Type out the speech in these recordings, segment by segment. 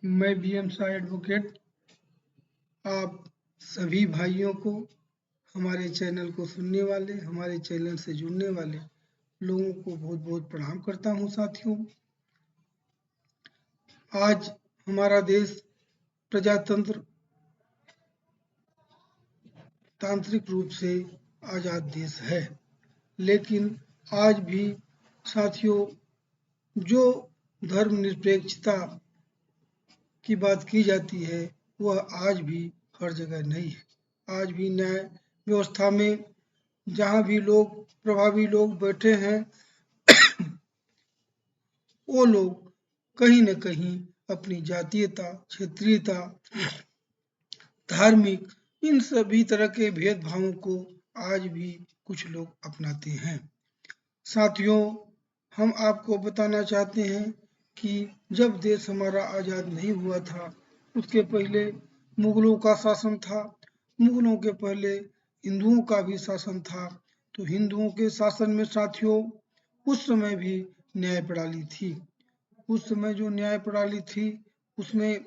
मैं BM Shah advocate आप सभी भाइयों को, हमारे चैनल को सुनने वाले, हमारे चैनल से जुड़ने वाले लोगों को बहुत बहुत प्रणाम करता हूं। साथियों, आज हमारा देश प्रजातंत्र तांत्रिक रूप से आज़ाद देश है, लेकिन आज भी साथियों जो धर्मनिरपेक्षता की बात की जाती है वह आज भी हर जगह नहीं है। आज भी न्याय व्यवस्था में जहाँ भी लोग प्रभावी लोग बैठे हैं वो लोग कहीं न कहीं अपनी जातीयता, क्षेत्रीयता, धार्मिक इन सभी तरह के भेदभावों को आज भी कुछ लोग अपनाते हैं। साथियों, हम आपको बताना चाहते हैं कि जब देश हमारा आज़ाद नहीं हुआ था, उसके पहले मुगलों का शासन था। मुगलों के पहले हिंदुओं का भी शासन था। तो हिंदुओं के शासन में साथियों उस समय भी न्याय प्रणाली थी। उस समय जो न्याय प्रणाली थी उसमें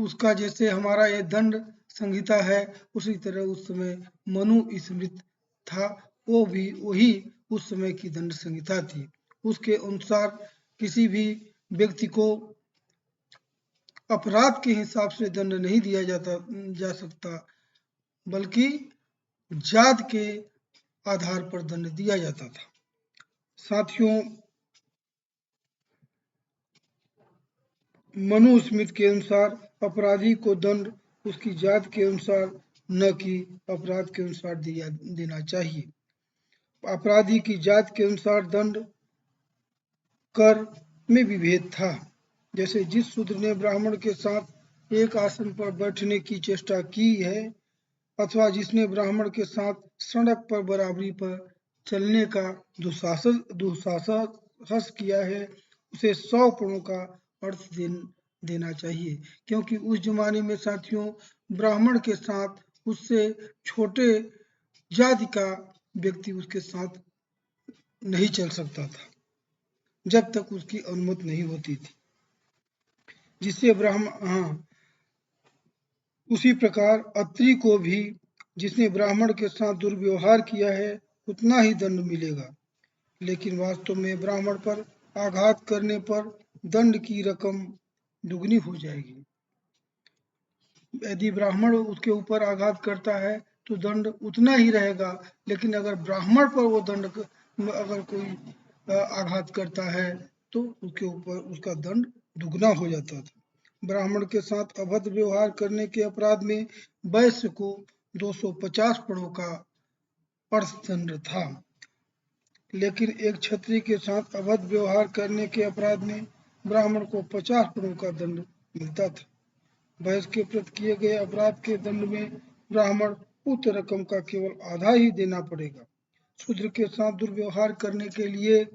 उसका जैसे हमारा ये दंड संहिता है, उसी तरह उस समय मनुस्मृति था, वो भी वही उस समय की दंड संहिता थी। उसके अनुसार किसी भी व्यक्ति को अपराध के हिसाब से दंड नहीं दिया जा सकता, बल्कि जात के आधार पर दंड दिया जाता था। साथियों, मनुस्मृति के अनुसार अपराधी को दंड उसकी जात के अनुसार न कि अपराध के अनुसार देना चाहिए। अपराधी की जात के अनुसार दंड कर में विभेद था। जैसे जिस शूद्र ने ब्राह्मण के साथ एक आसन पर बैठने की चेष्टा की है अथवा जिसने ब्राह्मण के साथ सड़क पर बराबरी पर चलने का दुस्साहस किया है, उसे 100 पणों का अर्थ देना चाहिए, क्योंकि उस जमाने में साथियों ब्राह्मण के साथ उससे छोटे जाति का व्यक्ति उसके साथ नहीं चल सकता था जब तक उसकी अनुमति नहीं होती थी। जिससे उसी प्रकार अत्रि को भी जिसने ब्राह्मण के साथ दुर्व्यवहार किया है उतना ही दंड मिलेगा, लेकिन वास्तव में ब्राह्मण पर आघात करने पर दंड की रकम दुगनी हो जाएगी। यदि ब्राह्मण उसके ऊपर आघात करता है तो दंड उतना ही रहेगा, लेकिन अगर ब्राह्मण पर वो दंड अगर कोई आघात करता है तो उसके ऊपर उसका दंड दुगना हो जाता था। ब्राह्मण के साथ अभद्र व्यवहार करने के अपराध में वैश्य को 250 पणों का अर्थदंड था, लेकिन एक क्षत्रिय के साथ अभद्र व्यवहार करने के अपराध में ब्राह्मण को 50 पणों का दंड मिलता था। वैश्य के प्रति किए गए अपराध के दंड में ब्राह्मण उक्त रकम का केवल आधा ही देना पड़ेगा। शूद्र के साथ दुर्व्यवहार करने के लिए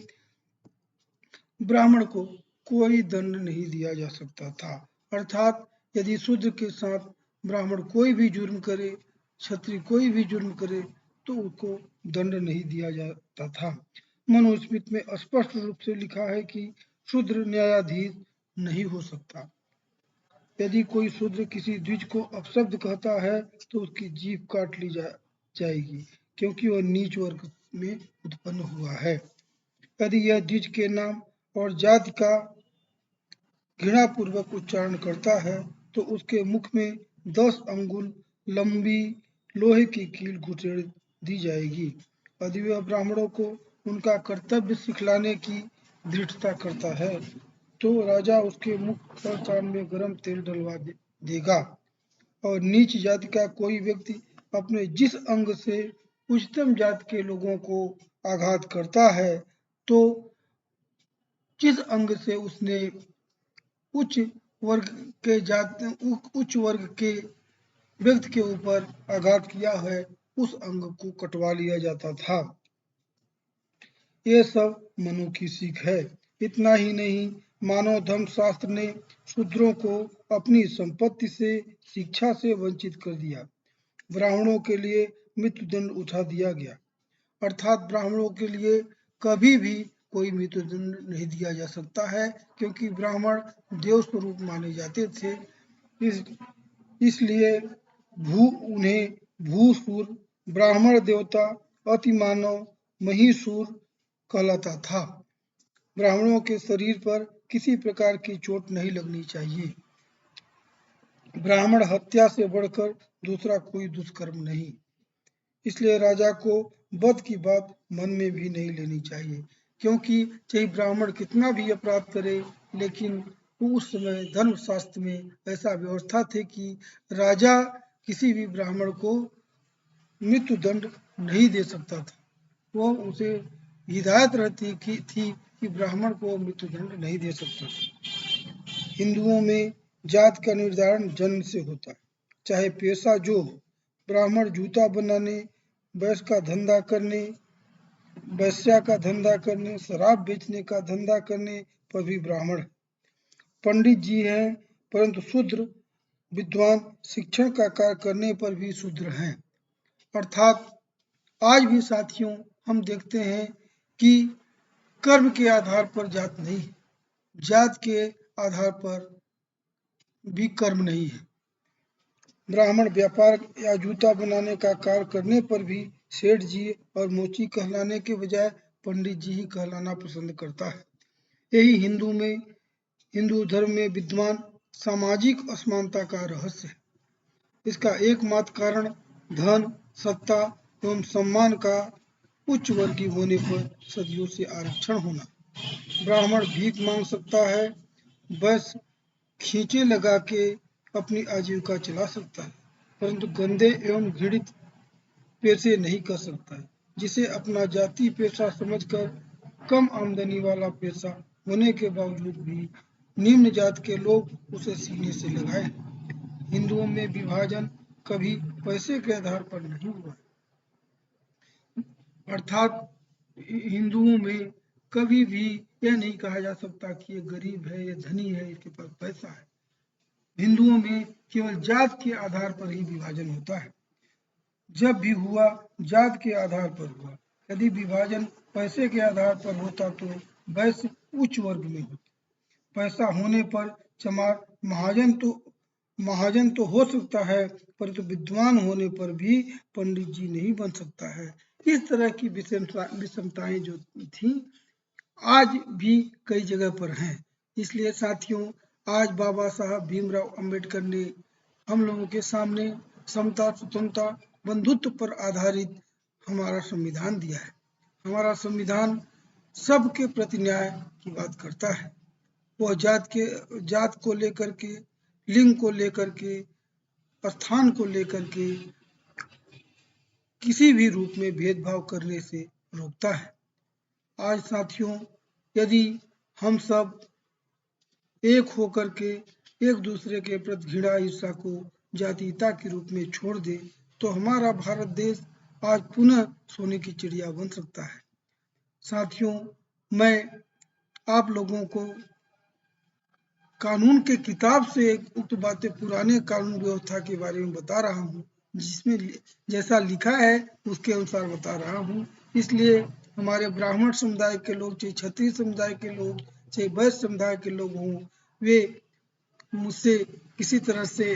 ब्राह्मण को कोई दंड नहीं दिया जा सकता था। अर्थात यदि शूद्र के साथ ब्राह्मण कोई भी जुर्म करे, क्षत्रिय कोई भी जुर्म करे तो उसको दंड नहीं दिया जाता था। मनुस्मृति में स्पष्ट रूप से लिखा है कि शूद्र न्यायाधीश नहीं हो सकता। यदि कोई शूद्र किसी द्विज को अपशब्द कहता है तो उसकी जीभ काट ली जाएगी, क्योंकि वह नीच वर्ग में उत्पन्न हुआ है। यदि यह द्विज के नाम और जाति का घृणापूर्वक उच्चारण करता है तो उसके मुख में 10 अंगुल लंबी लोहे की कील घुसेड़ दी जाएगी। यदि वह ब्राह्मणों को उनका कर्तव्य सिखलाने की दृढ़ता करता है तो राजा उसके मुख पर कान में गर्म तेल डलवा देगा। और नीच जाति का कोई व्यक्ति अपने जिस अंग से उच्चतम जाति के लोगों को आघात करता है तो जिस अंग से उसने उच्च वर्ग के व्यक्ति के ऊपर आघात किया है उस अंग को कटवा लिया जाता था। ये सब मनु की सीख है। इतना ही नहीं, मानव धर्म शास्त्र ने शूद्रों को अपनी संपत्ति से, शिक्षा से वंचित कर दिया। ब्राह्मणों के लिए मृत्युदंड उठा दिया गया, अर्थात ब्राह्मणों के लिए कभी भी कोई मृत्युदंड नहीं दिया जा सकता है, क्योंकि ब्राह्मण देव स्वरूप माने जाते थे। इसलिए उन्हें भूसुर, ब्राह्मण देवता, अतिमानव, महीसुर कहलाता था। ब्राह्मणों के शरीर पर किसी प्रकार की चोट नहीं लगनी चाहिए। ब्राह्मण हत्या से बढ़कर दूसरा कोई दुष्कर्म नहीं। इसलिए राजा को वध की बात मन में भी नहीं लेनी चाहिए, क्योंकि चाहे ब्राह्मण कितना भी अपराध करे, लेकिन उस समय धर्मशास्त्र में ऐसा व्यवस्था थी कि राजा किसी भी ब्राह्मण को मृत्यु दंड नहीं दे सकता था। वो उसे हिदायत रहती थी कि ब्राह्मण को मृत्यु दंड नहीं दे सकता था। हिंदुओं में जात का निर्धारण जन्म से होता है, चाहे पेशा जो हो। ब्राह्मण जूता बनाने, वैश्य का धंधा करने, वैश्या का धंधा करने, शराब बेचने का धंधा करने पर भी ब्राह्मण है। पंडित जी हैं, परंतु शूद्र, विद्वान शिक्षण का कार्य करने पर भी शूद्र हैं। अर्थात आज भी साथियों हम देखते हैं कि कर्म के आधार पर जात नहीं है, जात के आधार पर भी कर्म नहीं है। ब्राह्मण व्यापार या जूता बनाने का कार्य करने पर भी सेठ जी और मोची कहलाने के बजाय पंडित जी ही कहलाना पसंद करता है। यही हिंदू धर्म में विद्यमान सामाजिक असमानता का रहस्य है। इसका एकमात्र कारण धन, सत्ता एवं सम्मान का उच्च वर्गीय होने पर सदियों से आरक्षण होना। ब्राह्मण भीख मांग सकता है, वैश्य खींचे लगा के अपनी आजीविका चला सकता है, परंतु गंदे एवं घृणित पेशे नहीं कर सकता है, जिसे अपना जाति पेशा समझकर कम आमदनी वाला पेशा होने के बावजूद भी निम्न जात के लोग उसे सीने से लगाए। हिंदुओं में विभाजन कभी पैसे के आधार पर नहीं हुआ, अर्थात हिंदुओं में कभी भी यह नहीं कहा जा सकता कि ये गरीब है, ये धनी है, इसके पास पैसा है। हिंदुओं में केवल जात के आधार पर ही विभाजन होता है। जब भी हुआ जात के आधार पर हुआ। यदि विभाजन पैसे के आधार पर होता तो वैश्य उच्च वर्ग में होता। पैसा होने पर चमार महाजन तो हो सकता है, परंतु विद्वान होने पर भी पंडित जी नहीं बन सकता है। इस तरह की विषमताएं जो थी आज भी कई जगह पर हैं। इसलिए साथियों, आज बाबा साहब भीमराव अंबेडकर ने हम लोगों के सामने समता, स्वतंत्रता, बंधुत्व पर आधारित हमारा संविधान दिया है। हमारा संविधान सबके प्रति न्याय की बात करता है। वह जात को लेकर के, लिंग को लेकर के, स्थान को लेकर के किसी भी रूप में भेदभाव करने से रोकता है। आज साथियों, यदि हम सब एक होकर के एक दूसरे के प्रति घृणा, ईर्षा को जातीयता के रूप में छोड़ दे, तो हमारा भारत देश आज पुनः सोने की चिड़िया बन सकता है। साथियों, मैं आप लोगों को कानून के किताब से उक्त बातें, पुराने कानून व्यवस्था के बारे में बता रहा हूँ, जिसमें जैसा लिखा है उसके अनुसार बता रहा हूँ। इसलिए हमारे ब्राह्मण समुदाय के लोग, चाहे क्षत्रिय समुदाय के लोग, चाहे वैश्य समुदाय के लोग हों, वे मुझसे किसी तरह से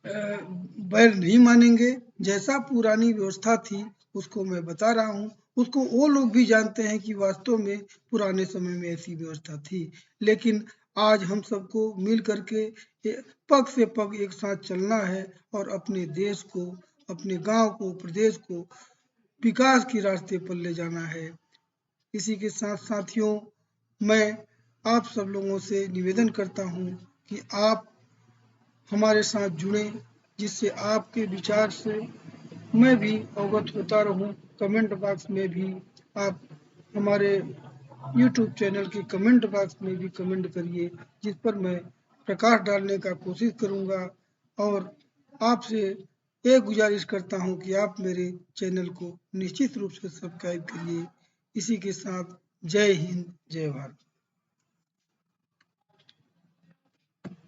बैर नहीं मानेंगे। जैसा पुरानी व्यवस्था थी उसको मैं बता रहा हूँ, उसको वो लोग भी जानते हैं कि वास्तव में पुराने समय में ऐसी व्यवस्था थी। लेकिन आज हम सबको मिल करके पग से पग एक साथ चलना है और अपने देश को, अपने गांव को, प्रदेश को विकास के रास्ते पर ले जाना है। इसी के साथ साथियों, मैं आप सब लोगों से निवेदन करता हूँ कि आप हमारे साथ जुड़ें, जिससे आपके विचार से मैं भी अवगत होता रहूं। कमेंट बॉक्स में भी आप हमारे YouTube चैनल के कमेंट बॉक्स में भी कमेंट करिए, जिस पर मैं प्रकाश डालने का कोशिश करूंगा। और आपसे एक गुजारिश करता हूं कि आप मेरे चैनल को निश्चित रूप से सब्सक्राइब करिए। इसी के साथ जय हिंद, जय भारत।